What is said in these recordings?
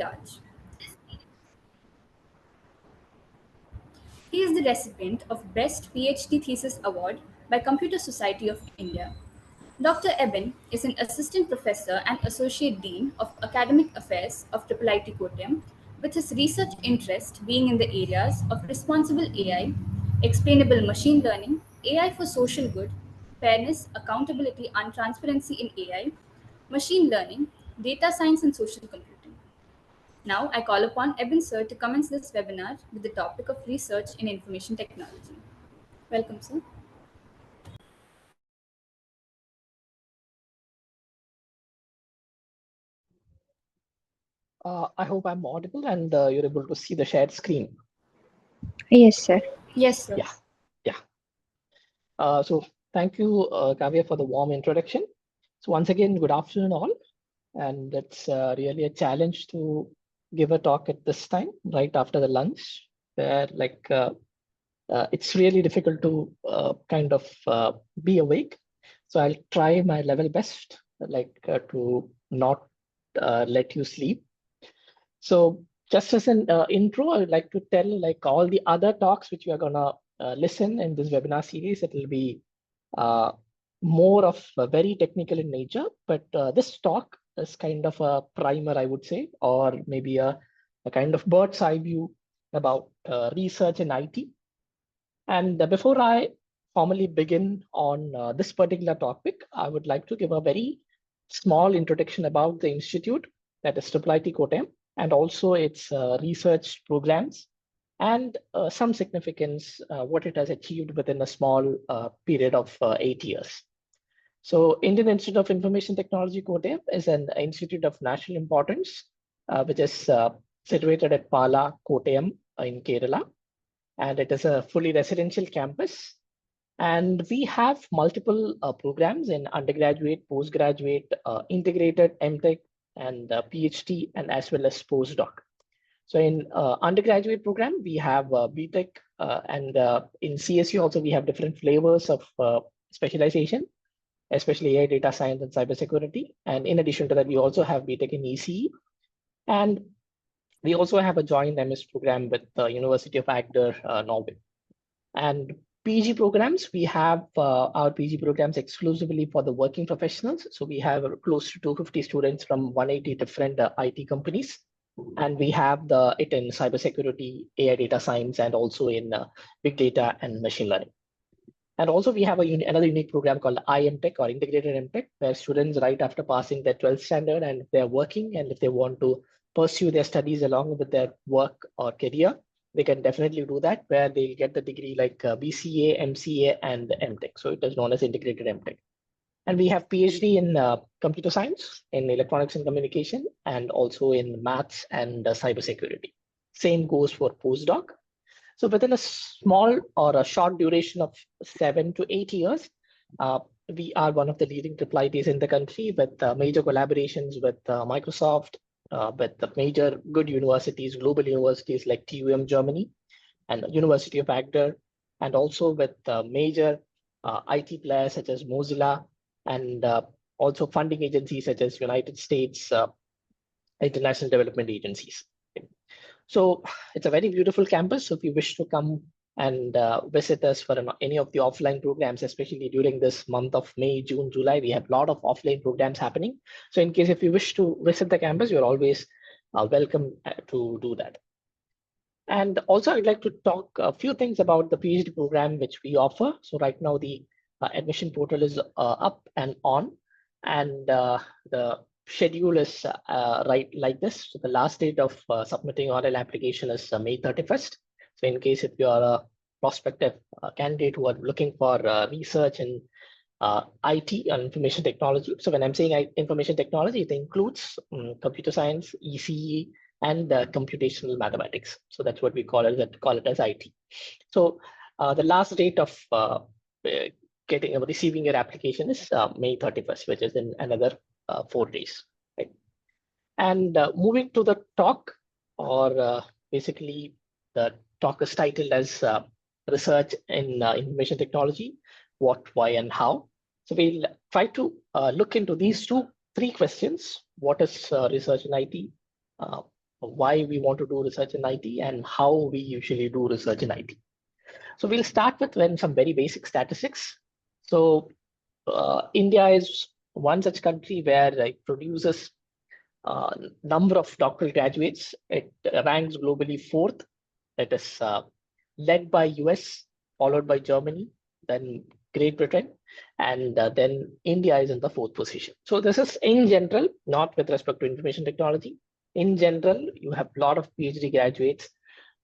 Raj. He is the recipient of Best PhD Thesis Award by Computer Society of India. Dr. Eben is an assistant professor and associate dean of academic affairs of IIIT Kottayam, with his research interest being in the areas of responsible AI, explainable machine learning, AI for social good, fairness, accountability, and transparency in AI, machine learning, data science, and social computing. Now, I call upon Eben Sir to commence this webinar with the topic of research in information technology. Welcome, sir. I hope I'm audible and you're able to see the shared screen. Yes, sir. Yes, sir. Yeah. So thank you, Kavya, for the warm introduction. So once again, good afternoon all. And it's really a challenge to give a talk at this time, right after the lunch, where it's really difficult to kind of be awake. So I'll try my level best, to not let you sleep. So just as an intro, I would like to tell all the other talks which we are gonna listen in this webinar series. It will be uh, more of very technical in nature, but this talk is kind of a primer, I would say, or maybe a kind of bird's eye view about research in IT. And before I formally begin on this particular topic, I would like to give a very small introduction about the institute, that is IIIT Kottayam, and also its research programs and some significance, what it has achieved within a small period of 8 years. So Indian Institute of Information Technology Kottayam is an institute of national importance, which is situated at Pala, Kottayam in Kerala. And it is a fully residential campus. And we have multiple programs in undergraduate, postgraduate, integrated MTech, and PhD, and as well as postdoc. So in undergraduate program, we have BTech, and in CSU also we have different flavors of specialization, especially AI, data science, and cybersecurity. And in addition to that, we also have BTech in ECE. And we also have a joint MS program with the University of Agder, Norway. And PG programs, we have our PG programs exclusively for the working professionals. So we have close to 250 students from 180 different IT companies. And we have it in cybersecurity, AI data science, and also in big data and machine learning. And also we have another unique program called IMTech, or Integrated MTech, where students right after passing their 12th standard, and if they're working and if they want to pursue their studies along with their work or career, they can definitely do that, where they'll get the degree like BCA, MCA, and MTech. So it is known as Integrated MTech. And we have PhD in computer science, in electronics and communication, and also in maths and cybersecurity. Same goes for postdoc. So within a small or a short duration of 7 to 8 years, we are one of the leading IIITs in the country, with major collaborations with Microsoft, with the major good universities, global universities like TUM Germany and University of Agder, and also with major IT players such as Mozilla, and also funding agencies such as United States International Development Agencies. So it's a very beautiful campus. So if you wish to come and visit us for any of the offline programs, especially during this month of May, June, July, we have a lot of offline programs happening. So in case if you wish to visit the campus, you're always welcome to do that. And also I'd like to talk a few things about the PhD program which we offer. So right now the admission portal is up and on, and the schedule is right like this. So the last date of submitting oral application is May 31st. So in case if you are a prospective candidate who are looking for research in IT and information technology. So when I'm saying information technology, it includes computer science, ECE, and computational mathematics. So that's what we call it as IT. So the last date of receiving your application is May 31st, which is in another 4 days. Right? And moving to the talk, or basically the talk is titled as Research in Information Technology, What, Why, and How. So we'll try to look into these three questions. What is research in IT? why we want to do research in IT and how we usually do research in IT. So we'll start with some very basic statistics. So India is one such country where it produces number of doctoral graduates. It ranks globally fourth. It is led by US, followed by Germany, then Great Britain, and then India is in the fourth position. So this is in general, not with respect to information technology. In general, you have a lot of PhD graduates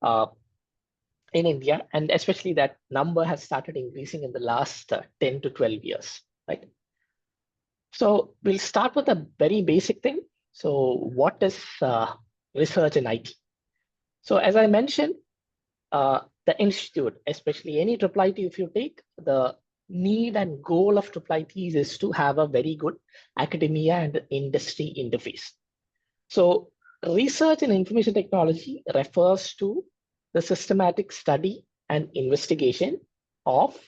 in India, and especially that number has started increasing in the last 10 to 12 years, right? So we'll start with a very basic thing. So what is research in IT? So as I mentioned, the institute, especially any IIIT, if you take, the need and goal of IIITs is to have a very good academia and industry interface. So research in information technology refers to the systematic study and investigation of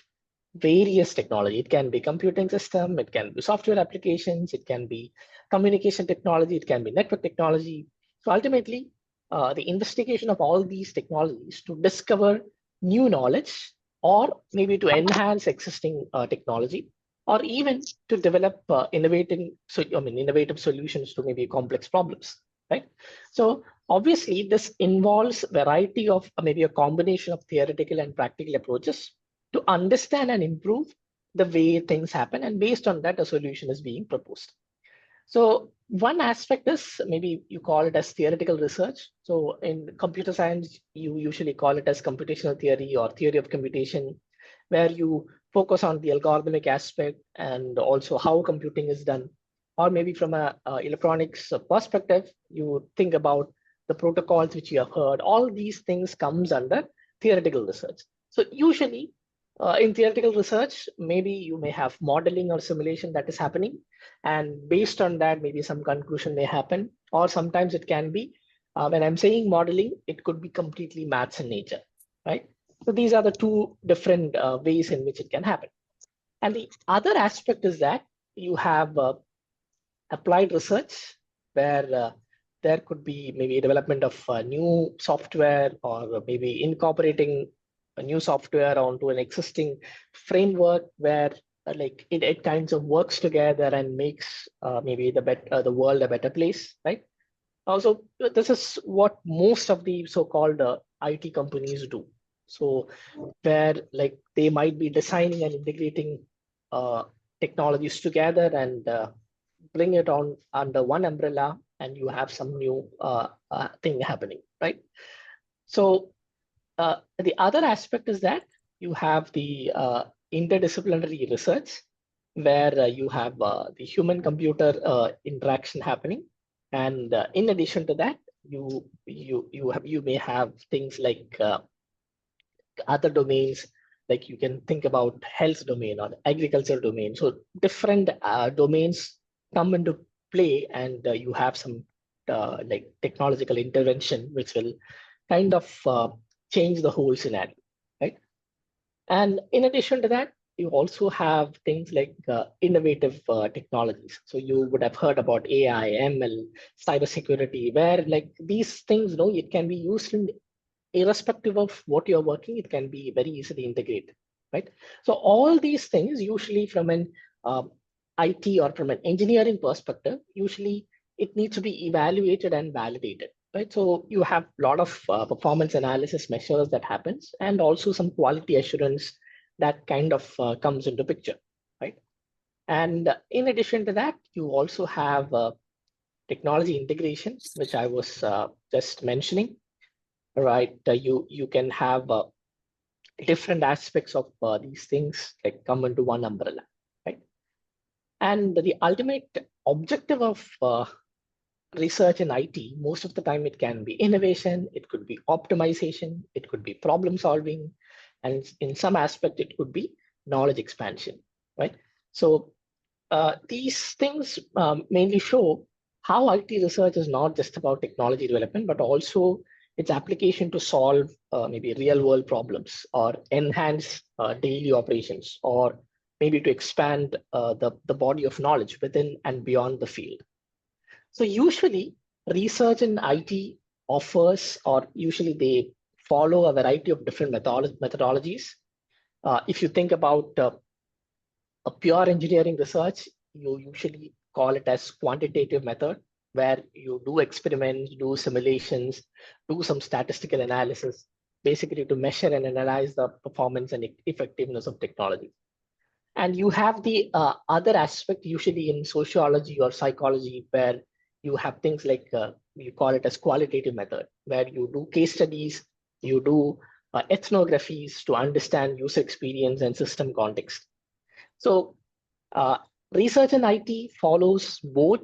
various technology. It can be computing system, it can be software applications, it can be communication technology, it can be network technology. So ultimately, the investigation of all these technologies to discover new knowledge, or maybe to enhance existing technology, or even to develop innovative solutions to maybe complex problems, right? So obviously, this involves variety of maybe a combination of theoretical and practical approaches to understand and improve the way things happen, and based on that, a solution is being proposed. So one aspect is maybe you call it as theoretical research. So in computer science, you usually call it as computational theory or theory of computation, where you focus on the algorithmic aspect and also how computing is done. Or maybe from a electronics perspective, you think about the protocols which you have heard. All these things comes under theoretical research. So usually in theoretical research, maybe you may have modeling or simulation that is happening. And based on that, maybe some conclusion may happen. Or sometimes it can be, when I'm saying modeling, it could be completely maths in nature, right? So these are the two different ways in which it can happen. And the other aspect is that you have applied research where there could be maybe development of new software, or maybe incorporating a new software onto an existing framework where like it kinds of works together and makes maybe the world a better place, right? Also, this is what most of the so-called IT companies do. So where like they might be designing and integrating technologies together and bring it on under one umbrella, and you have some new thing happening, right? So the other aspect is that you have the interdisciplinary research, where you have the human-computer interaction happening, and in addition to that, you may have things like other domains, like you can think about health domain or agriculture domain. So different domains come into play, and you have some like technological intervention, which will kind of change the whole scenario, right? And in addition to that, you also have things like innovative technologies. So you would have heard about AI, ML, cybersecurity, where like these things, it can be used in irrespective of what you're working, it can be very easily integrated, right? So all these things, usually from an IT or from an engineering perspective, usually it needs to be evaluated and validated, right? So you have a lot of performance analysis measures that happens, and also some quality assurance that kind of comes into picture, right? And in addition to that, you also have technology integration, which I was just mentioning, right? You can have different aspects of these things like come into one umbrella, right? And the ultimate objective of research in IT, most of the time it can be innovation, it could be optimization, it could be problem solving, and in some aspect it could be knowledge expansion, right? So these things mainly show how IT research is not just about technology development, but also its application to solve maybe real world problems, or enhance daily operations, or maybe to expand the body of knowledge within and beyond the field. So usually research in IT offers, or usually they follow a variety of different methodologies. If you think about a pure engineering research, you usually call it as quantitative method, where you do experiments, do simulations, do some statistical analysis, basically to measure and analyze the performance and effectiveness of technology. And you have the other aspect, usually in sociology or psychology, where you have things like, you call it as qualitative method, where you do case studies, you do ethnographies to understand user experience and system context. So research in IT follows both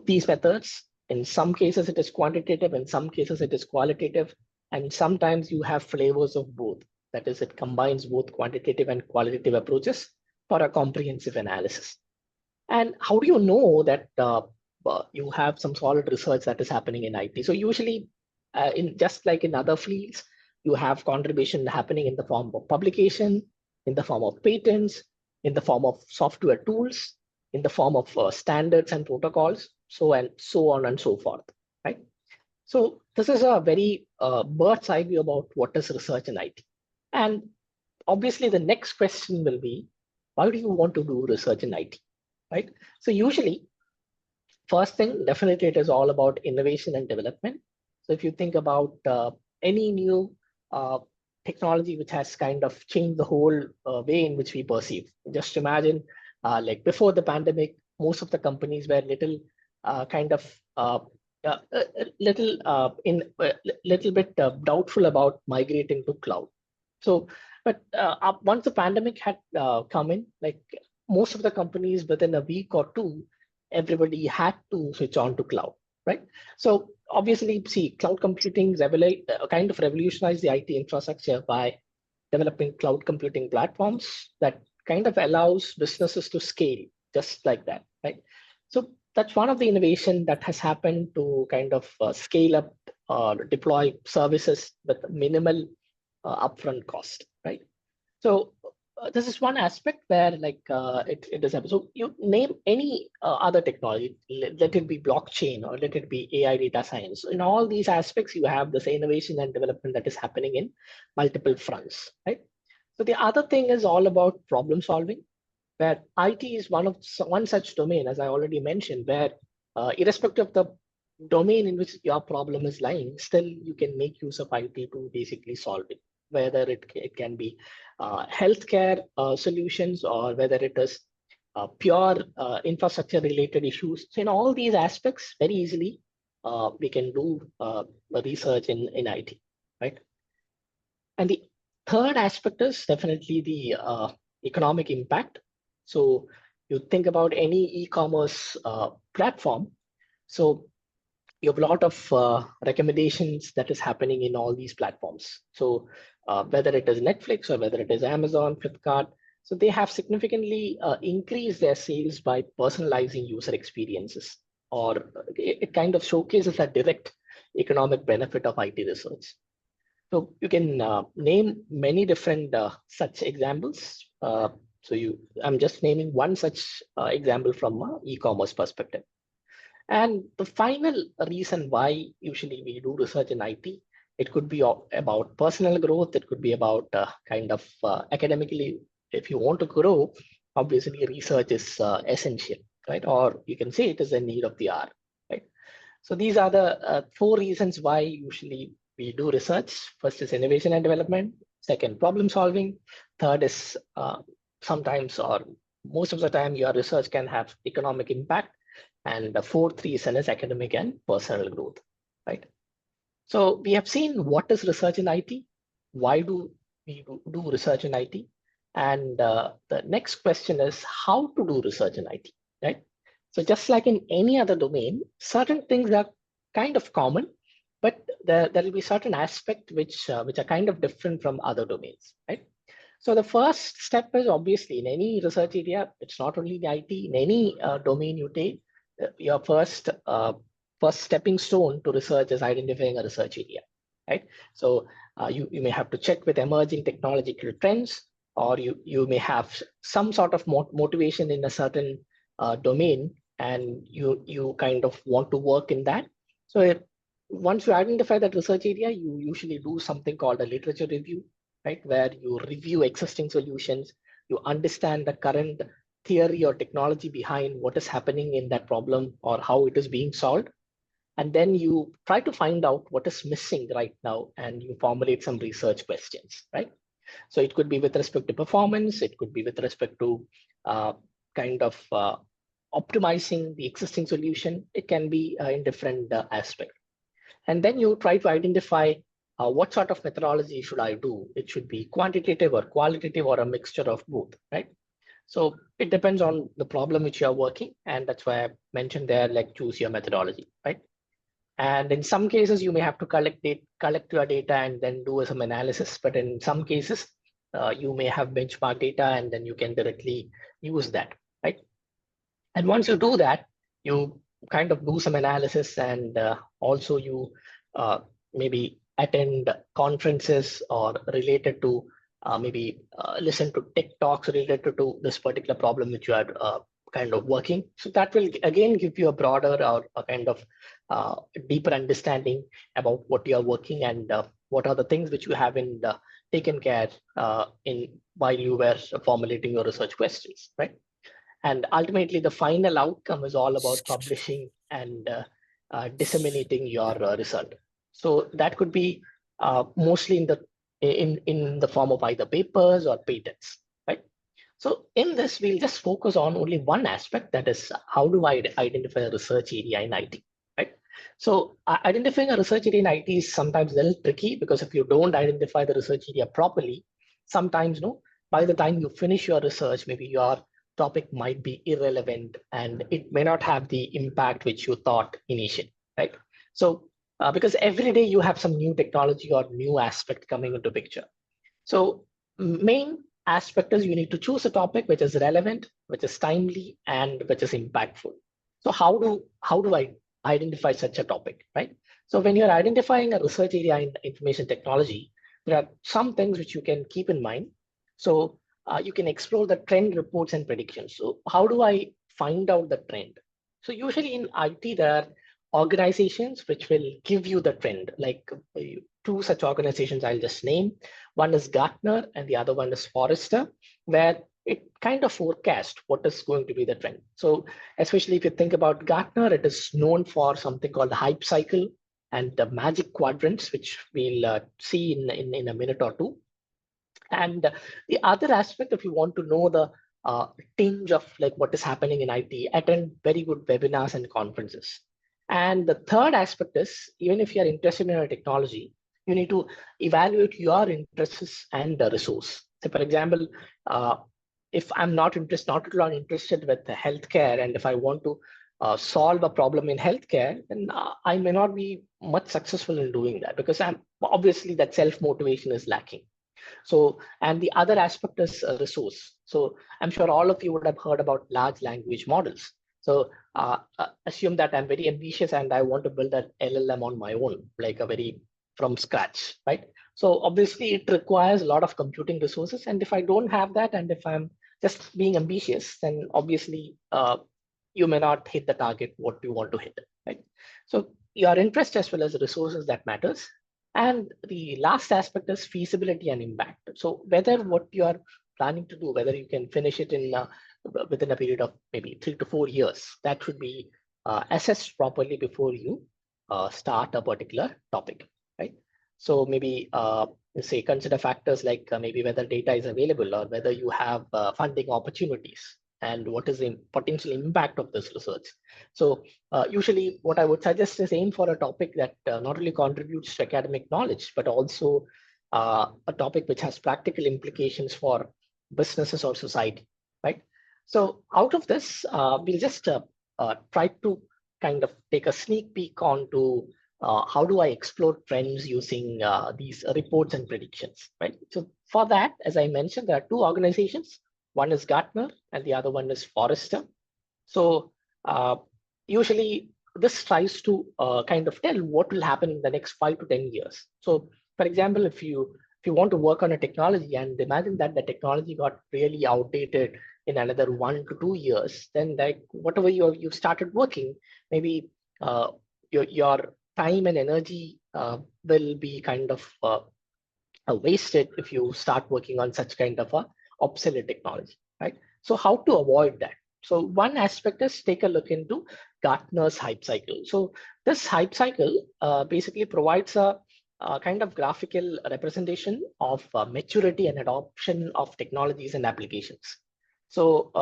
these methods. In some cases, it is quantitative, in some cases, it is qualitative, and sometimes you have flavors of both. That is, it combines both quantitative and qualitative approaches for a comprehensive analysis. And how do you know that you have some solid research that is happening in IT? So usually, in just like in other fields, you have contribution happening in the form of publication, in the form of patents, in the form of software tools, in the form of standards and protocols, so on and so forth, right? So this is a very bird's eye view about what is research in IT. And obviously the next question will be, why do you want to do research in IT, right? So usually, first thing, definitely it is all about innovation and development. So if you think about any new technology which has kind of changed the whole way in which we perceive. Just imagine, like before the pandemic, most of the companies were little little bit doubtful about migrating to cloud. So, but once the pandemic had come in, like most of the companies within a week or two, everybody had to switch on to cloud, right? So obviously, see, cloud computing kind of revolutionized the IT infrastructure by developing cloud computing platforms that kind of allows businesses to scale just like that, right? So that's one of the innovation that has happened to kind of scale up or deploy services with minimal upfront cost, right? So this is one aspect where like it is. So you name any other technology, let it be blockchain or let it be AI data science. In all these aspects, you have this innovation and development that is happening in multiple fronts, right? So the other thing is all about problem solving, where IT is one such domain, as I already mentioned, where irrespective of the domain in which your problem is lying, still you can make use of IT to basically solve it. Whether it can be healthcare solutions or whether it is pure infrastructure related issues. So in all these aspects, very easily we can do research in IT, right? And the third aspect is definitely the economic impact. So you think about any e-commerce platform. So you have a lot of recommendations that is happening in all these platforms. So whether it is Netflix or whether it is Amazon, Flipkart, so they have significantly increased their sales by personalizing user experiences, or it kind of showcases a direct economic benefit of IT research. So you can name many different such examples. I'm just naming one such example from an e-commerce perspective. And the final reason why usually we do research in IT, it could be about personal growth. It could be about academically, if you want to grow, obviously research is essential, right? Or you can say it is a need of the hour, right? So these are the 4 reasons why usually we do research. First is innovation and development. Second, problem solving. Third is sometimes or most of the time your research can have economic impact. And the fourth reason is academic and personal growth, right? So we have seen what is research in IT, why do we do research in IT, and the next question is how to do research in IT, right? So just like in any other domain, certain things are kind of common, but there will be certain aspects which are kind of different from other domains, right? So the first step is obviously in any research area, it's not only the IT, in any domain you take, your first stepping stone to research is identifying a research area, right? So you may have to check with emerging technological trends, or you may have some sort of motivation in a certain domain, and you kind of want to work in that. So once you identify that research area, you usually do something called a literature review, right? Where you review existing solutions, you understand the current theory or technology behind what is happening in that problem or how it is being solved. And then you try to find out what is missing right now and you formulate some research questions, right? So it could be with respect to performance, it could be with respect to uh, kind of optimizing the existing solution. It can be in different aspects. And then you try to identify what sort of methodology should I do? It should be quantitative or qualitative or a mixture of both, right? So it depends on the problem which you are working. And that's why I mentioned there, like choose your methodology, right? And in some cases, you may have to collect your data and then do some analysis. But in some cases, you may have benchmark data and then you can directly use that, right? And once you do that, you kind of do some analysis and also you maybe attend conferences or related to maybe listen to tech talks related to this particular problem which you are kind of working. So that will again give you a broader or a kind of deeper understanding about what you are working and what are the things which you haven't taken care in while you were formulating your research questions, right? And ultimately, the final outcome is all about publishing and disseminating your result. So that could be mostly in the form of either papers or patents, right? So in this, we'll just focus on only one aspect, that is how do I identify a research area in IT, right? So identifying a research area in IT is sometimes a little tricky because if you don't identify the research area properly, sometimes by the time you finish your research, maybe your topic might be irrelevant and it may not have the impact which you thought initially, right? So because every day you have some new technology or new aspect coming into picture. So main aspect is you need to choose a topic which is relevant, which is timely, and which is impactful. So how do I identify such a topic, right? So when you're identifying a research area in information technology, there are some things which you can keep in mind. So you can explore the trend reports and predictions. So how do I find out the trend? So usually in IT, there are organizations which will give you the trend, like two such organizations I'll just name. One is Gartner and the other one is Forrester, where it kind of forecasts what is going to be the trend. So especially if you think about Gartner, it is known for something called the hype cycle and the magic quadrants, which we'll see in a minute or two. And the other aspect, if you want to know the tinge of like what is happening in IT, attend very good webinars and conferences. And the third aspect is, even if you're interested in a technology, you need to evaluate your interests and the resource. So for example, if I'm not interested with the healthcare, and if I want to solve a problem in healthcare, then I may not be much successful in doing that because I'm obviously that self-motivation is lacking. So, and the other aspect is resource. So I'm sure all of you would have heard about large language models. So assume that I'm very ambitious and I want to build an LLM on my own, like from scratch, right? So obviously it requires a lot of computing resources. And if I don't have that, and if I'm just being ambitious, then obviously you may not hit the target what you want to hit, right? So your interest as well as the resources that matters. And the last aspect is feasibility and impact. So whether what you are planning to do, whether you can finish it in within a period of maybe 3 to 4 years, that should be assessed properly before you start a particular topic, right? So maybe say consider factors like maybe whether data is available or whether you have funding opportunities and what is the potential impact of this research. So usually what I would suggest is aim for a topic that not only contributes to academic knowledge, but also a topic which has practical implications for businesses or society, right? So out of this, we'll just try to kind of take a sneak peek onto how do I explore trends using these reports and predictions, right? So for that, as I mentioned, there are two organizations. One is Gartner and the other one is Forrester. So usually this tries to kind of tell what will happen in the next 5 to 10 years. So for example, if you want to work on a technology and imagine that the technology got really outdated in another 1 to 2 years, then like whatever you started working, maybe your time and energy will be kind of wasted if you start working on such kind of a obsolete technology, right? So how to avoid that? So one aspect is take a look into Gartner's hype cycle. So this hype cycle basically provides a kind of graphical representation of maturity and adoption of technologies and applications. So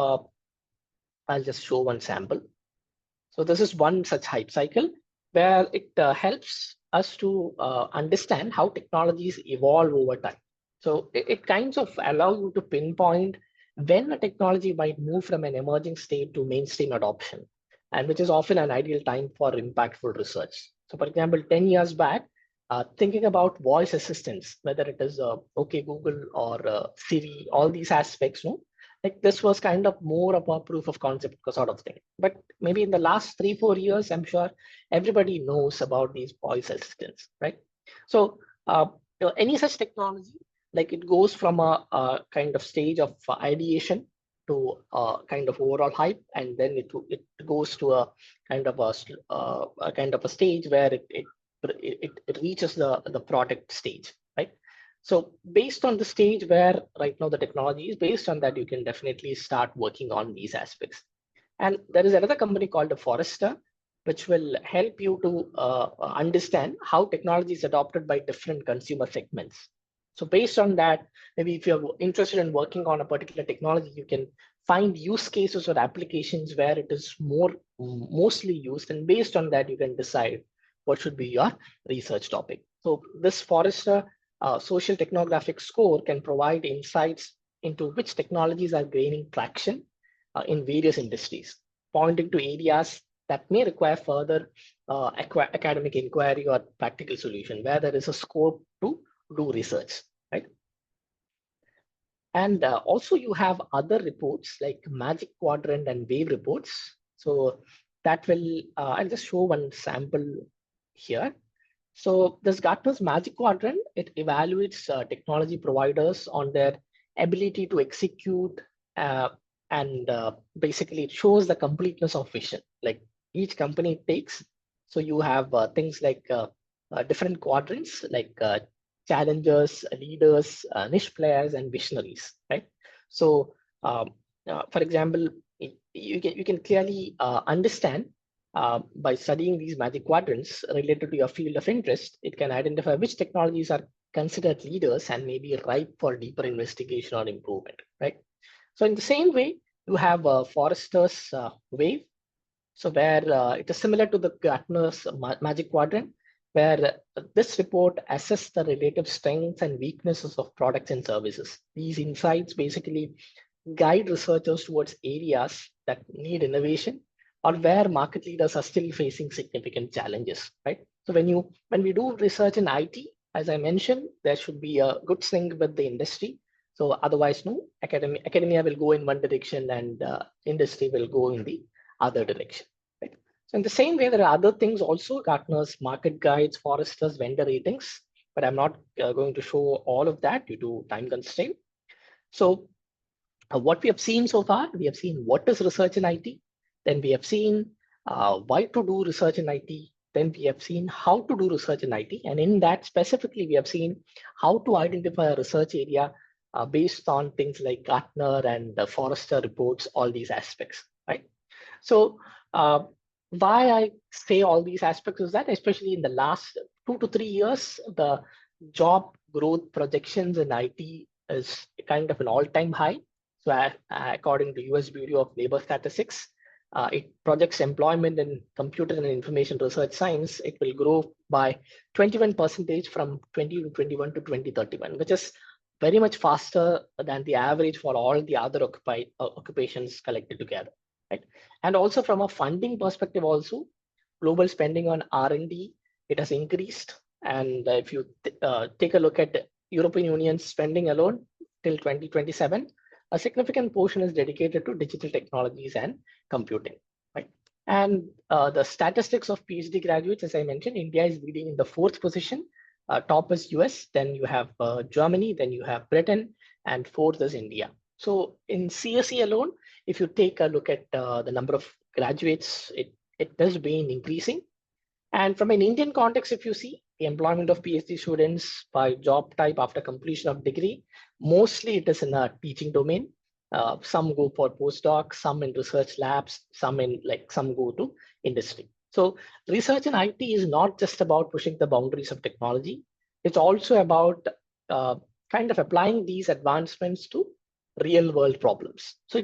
I'll just show one sample. So this is one such hype cycle where it helps us to understand how technologies evolve over time. So it kinds of allows you to pinpoint when a technology might move from an emerging state to mainstream adoption, and which is often an ideal time for impactful research. So for example, 10 years back, thinking about voice assistants, whether it is OK Google or Siri, all these aspects, no, like this was kind of more of a proof of concept sort of thing. But maybe in the last 3-4 years, I'm sure everybody knows about these voice assistants, right? So any such technology, like it goes from a kind of stage of ideation to a kind of overall hype, and then it goes to a kind of a kind of a stage where it reaches the product stage, right? So based on the stage where right now the technology is, based on that, you can definitely start working on these aspects. And there is another company called Forrester, which will help you to understand how technology is adopted by different consumer segments. So based on that, maybe if you're interested in working on a particular technology, you can find use cases or applications where it is mostly used. And based on that, you can decide what should be your research topic. So this Forrester social technographic score can provide insights into which technologies are gaining traction in various industries, pointing to areas that may require further academic inquiry or practical solution where there is a scope to do research, right? And also you have other reports like Magic Quadrant and Wave reports. So that will, I'll just show one sample here. So this Gartner's Magic Quadrant, it evaluates technology providers on their ability to execute and basically it shows the completeness of vision. Like each company takes, so you have things like different quadrants like challengers, leaders, niche players, and visionaries, right? So for example, you can clearly understand by studying these magic quadrants related to your field of interest, it can identify which technologies are considered leaders and maybe ripe for deeper investigation or improvement, right? So in the same way, you have Forrester's Wave, so where it is similar to the Gartner's Magic Quadrant, where this report assesses the relative strengths and weaknesses of products and services. These insights basically guide researchers towards areas that need innovation or where market leaders are still facing significant challenges, right? So when we do research in IT, as I mentioned, there should be a good sync with the industry. So otherwise, no, academia will go in one direction and industry will go in the other direction, right? So in the same way, there are other things also, Gartner's market guides, Forrester's vendor ratings, but I'm not going to show all of that due to time constraint. So what we have seen so far, we have seen what is research in IT, then we have seen why to do research in IT, then we have seen how to do research in IT, and in that specifically, we have seen how to identify a research area based on things like Gartner and the Forrester reports, all these aspects, right? So why I say all these aspects is that especially in the last 2 to 3 years, the job growth projections in IT is kind of an all-time high. So according to US Bureau of Labor Statistics, it projects employment in computer and information research science. It will grow by 21% from 2021 to 2031, which is very much faster than the average for all the other occupations collected together, right? And also from a funding perspective also, global spending on R&D, it has increased. And if you take a look at European Union spending alone till 2027, a significant portion is dedicated to digital technologies and computing, right? And the statistics of PhD graduates, as I mentioned, India is leading in the 4th position. Top is US, then you have Germany, then you have Britain, and 4th is India. So in CSE alone, if you take a look at the number of graduates, it has been increasing. And from an Indian context, if you see the employment of PhD students by job type after completion of degree, mostly it is in a teaching domain. Some go for postdocs, some in research labs, some go to industry. So research in IT is not just about pushing the boundaries of technology. It's also about uh, kind of applying these advancements to real world problems. So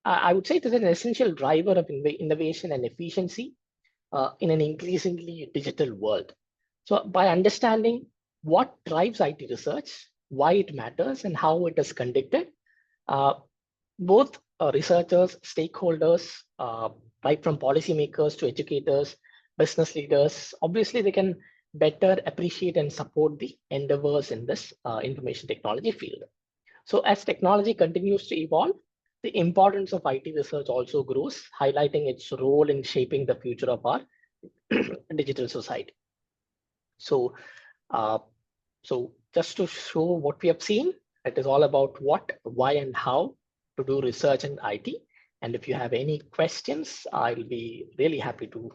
I would say it is an essential driver of innovation and efficiency in an increasingly digital world. So by understanding what drives IT research, why it matters, and how it is conducted, uh, both researchers, stakeholders, right from policymakers to educators, business leaders, obviously they can better appreciate and support the endeavors in this information technology field. So as technology continues to evolve, the importance of IT research also grows, highlighting its role in shaping the future of our digital society. So, uh, so just to show what we have seen, it is all about what, why, and how to do research in IT. And if you have any questions, I'll be really happy to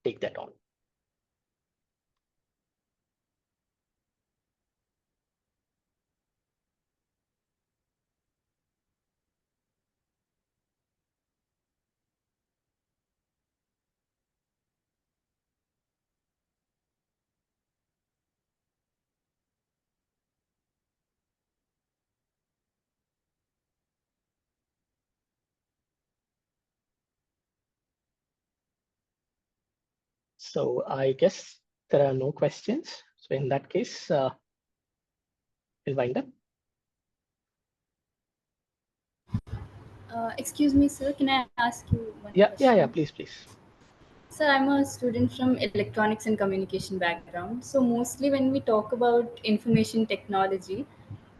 take that on. So I guess there are no questions. So in that case, we'll wind up. Excuse me, sir. Can I ask you one Yeah, question? please, please. Sir, I'm a student from electronics and communication background. So mostly when we talk about information technology,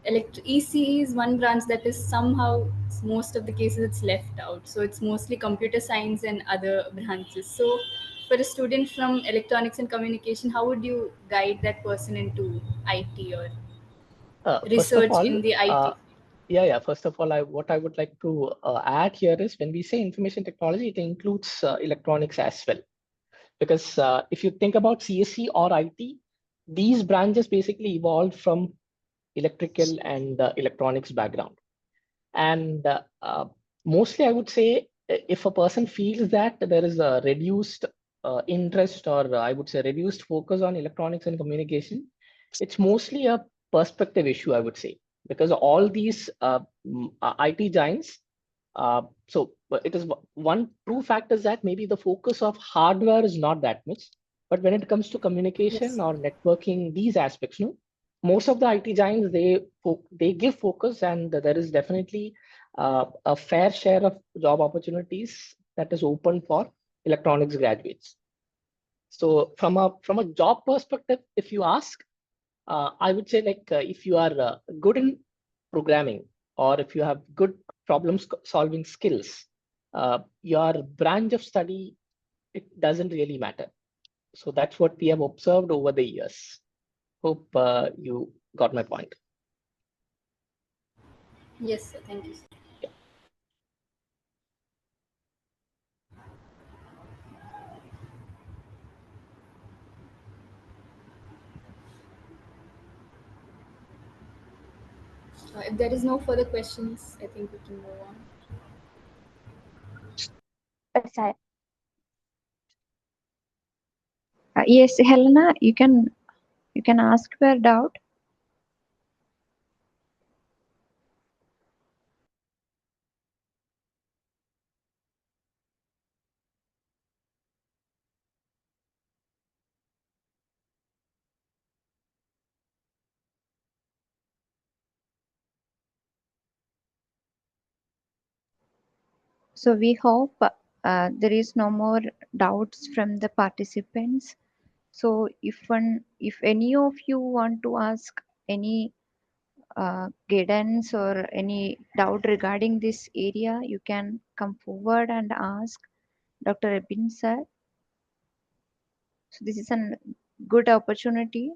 ECE is one branch that is somehow most of the cases it's left out. So it's mostly computer science and other branches. So for a student from electronics and communication, how would you guide that person into IT or First of research all, in the IT? First of all, what I would like to add here is when we say information technology, it includes electronics as well. Because if you think about CSC or IT, these branches basically evolved from electrical and electronics background. And mostly, I would say if a person feels that there is a reduced interest or I would say reduced focus on electronics and communication, it's mostly a perspective issue, I would say, because all these IT giants. It is one true fact is that maybe the focus of hardware is not that much, but when it comes to communication Yes. or networking, these aspects, no, most of the IT giants they give focus, and there is definitely a fair share of job opportunities that is open for electronics graduates. So from a job perspective, if you ask, I would say if you are good in programming or if you have good solving skills, your branch of study it doesn't really matter. So that's what we have observed over the years. Hope you got my point. Yes, sir. Thank you, sir. If there is no further questions, I think we can move on. Sorry. Yes, Helena, you can ask your doubt. So we hope there is no more doubts from the participants. So if any of you want to ask any guidance or any doubt regarding this area, you can come forward and ask Dr. Ebin sir. So this is a good opportunity